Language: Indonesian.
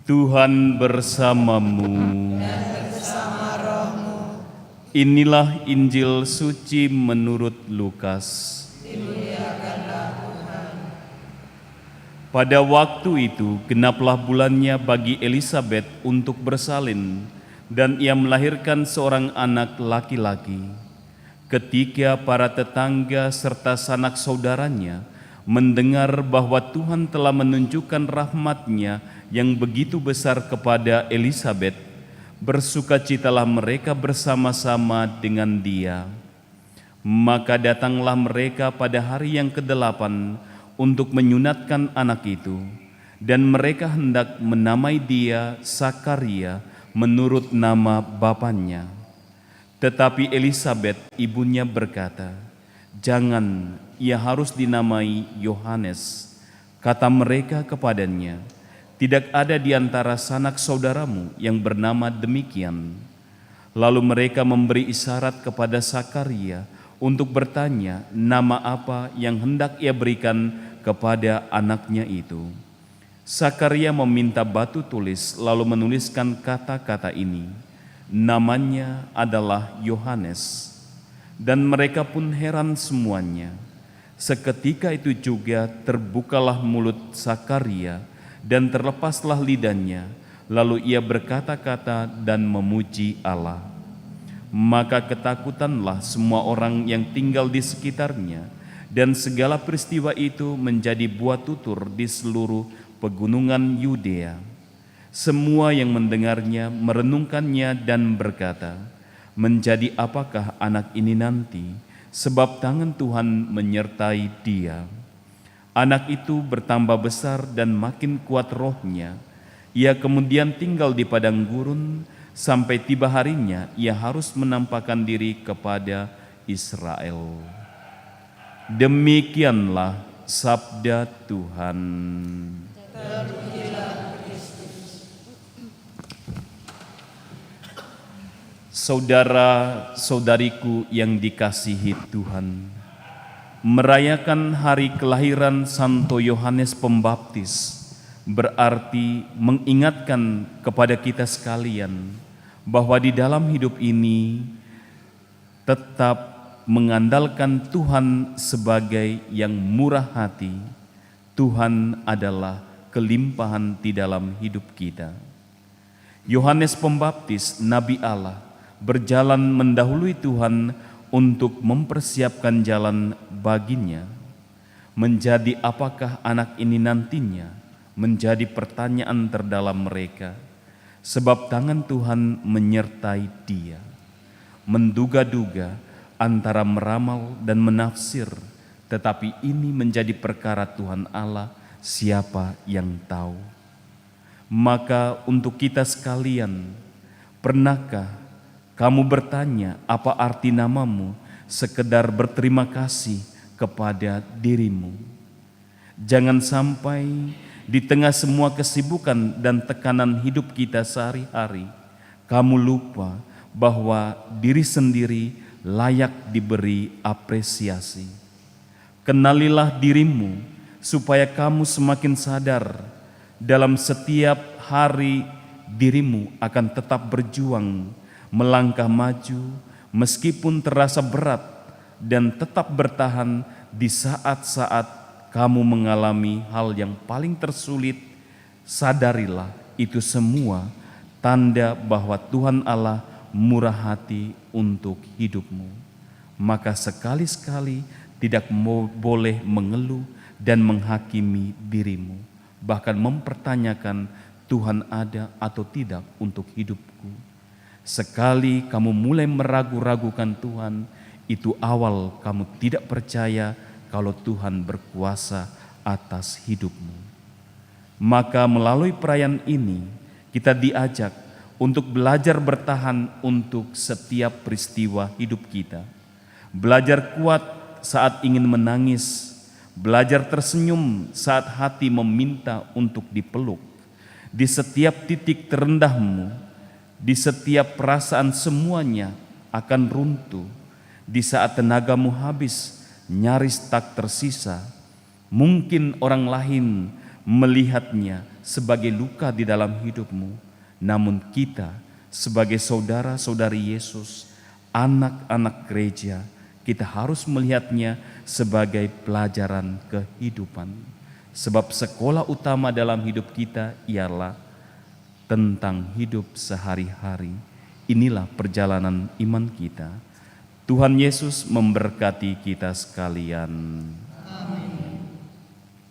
Tuhan bersamamu. Inilah Injil suci menurut Lukas. Pada waktu itu genaplah bulannya bagi Elisabet untuk bersalin, dan ia melahirkan seorang anak laki-laki. Ketika para tetangga serta sanak saudaranya mendengar bahwa Tuhan telah menunjukkan rahmat-Nya yang begitu besar kepada Elisabet, bersukacitalah mereka bersama-sama dengan dia. Maka datanglah mereka pada hari yang ke-8 untuk menyunatkan anak itu, dan mereka hendak menamai dia Sakaria menurut nama bapaknya. Tetapi Elisabet ibunya berkata, "Jangan, ia harus dinamai Yohanes." Kata mereka kepadanya, "Tidak ada di antara sanak saudaramu yang bernama demikian." Lalu mereka memberi isyarat kepada Sakaria untuk bertanya nama apa yang hendak ia berikan kepada anaknya itu. Sakaria meminta batu tulis lalu menuliskan kata-kata ini, "Namanya adalah Yohanes." Dan mereka pun heran semuanya. Seketika itu juga terbukalah mulut Sakaria dan terlepaslah lidahnya, lalu ia berkata-kata dan memuji Allah. Maka ketakutanlah semua orang yang tinggal di sekitarnya, dan segala peristiwa itu menjadi buah tutur di seluruh pegunungan Yudea. Semua yang mendengarnya merenungkannya dan berkata, "Menjadi apakah anak ini nanti? Sebab tangan Tuhan menyertai dia." Anak itu bertambah besar dan makin kuat rohnya. Ia kemudian tinggal di padang gurun, sampai tiba harinya ia harus menampakkan diri kepada Israel. Demikianlah sabda Tuhan. Saudara-saudariku yang dikasihi Tuhan, merayakan hari kelahiran Santo Yohanes Pembaptis berarti mengingatkan kepada kita sekalian bahwa di dalam hidup ini tetap mengandalkan Tuhan sebagai yang murah hati. Tuhan adalah kelimpahan di dalam hidup kita. Yohanes Pembaptis, Nabi Allah, berjalan mendahului Tuhan untuk mempersiapkan jalan baginya. Menjadi apakah anak ini nantinya? Menjadi pertanyaan terdalam mereka, sebab tangan Tuhan menyertai dia. Menduga-duga antara meramal dan menafsir, tetapi ini menjadi perkara Tuhan Allah, siapa yang tahu. Maka untuk kita sekalian, pernahkah kamu bertanya apa arti namamu, sekedar berterima kasih kepada dirimu? Jangan sampai di tengah semua kesibukan dan tekanan hidup kita sehari-hari, kamu lupa bahwa diri sendiri layak diberi apresiasi. Kenalilah dirimu supaya kamu semakin sadar dalam setiap hari dirimu akan tetap berjuang, melangkah maju meskipun terasa berat, dan tetap bertahan di saat-saat kamu mengalami hal yang paling tersulit. Sadarilah itu semua tanda bahwa Tuhan Allah murah hati untuk hidupmu. Maka sekali-sekali tidak boleh mengeluh dan menghakimi dirimu, bahkan mempertanyakan Tuhan ada atau tidak untuk hidupku. Sekali kamu mulai meragu-ragukan Tuhan, itu awal kamu tidak percaya kalau Tuhan berkuasa atas hidupmu. Maka melalui perayaan ini kita diajak untuk belajar bertahan untuk setiap peristiwa hidup kita. Belajar kuat saat ingin menangis, belajar tersenyum saat hati meminta untuk dipeluk. Di setiap titik terendahmu, di setiap perasaan semuanya akan runtuh. Di saat tenagamu habis, nyaris tak tersisa, mungkin orang lain melihatnya sebagai luka di dalam hidupmu, namun kita sebagai saudara-saudari Yesus, anak-anak gereja, kita harus melihatnya sebagai pelajaran kehidupan. Sebab sekolah utama dalam hidup kita ialah tentang hidup sehari-hari. Inilah perjalanan iman kita. Tuhan Yesus memberkati kita sekalian.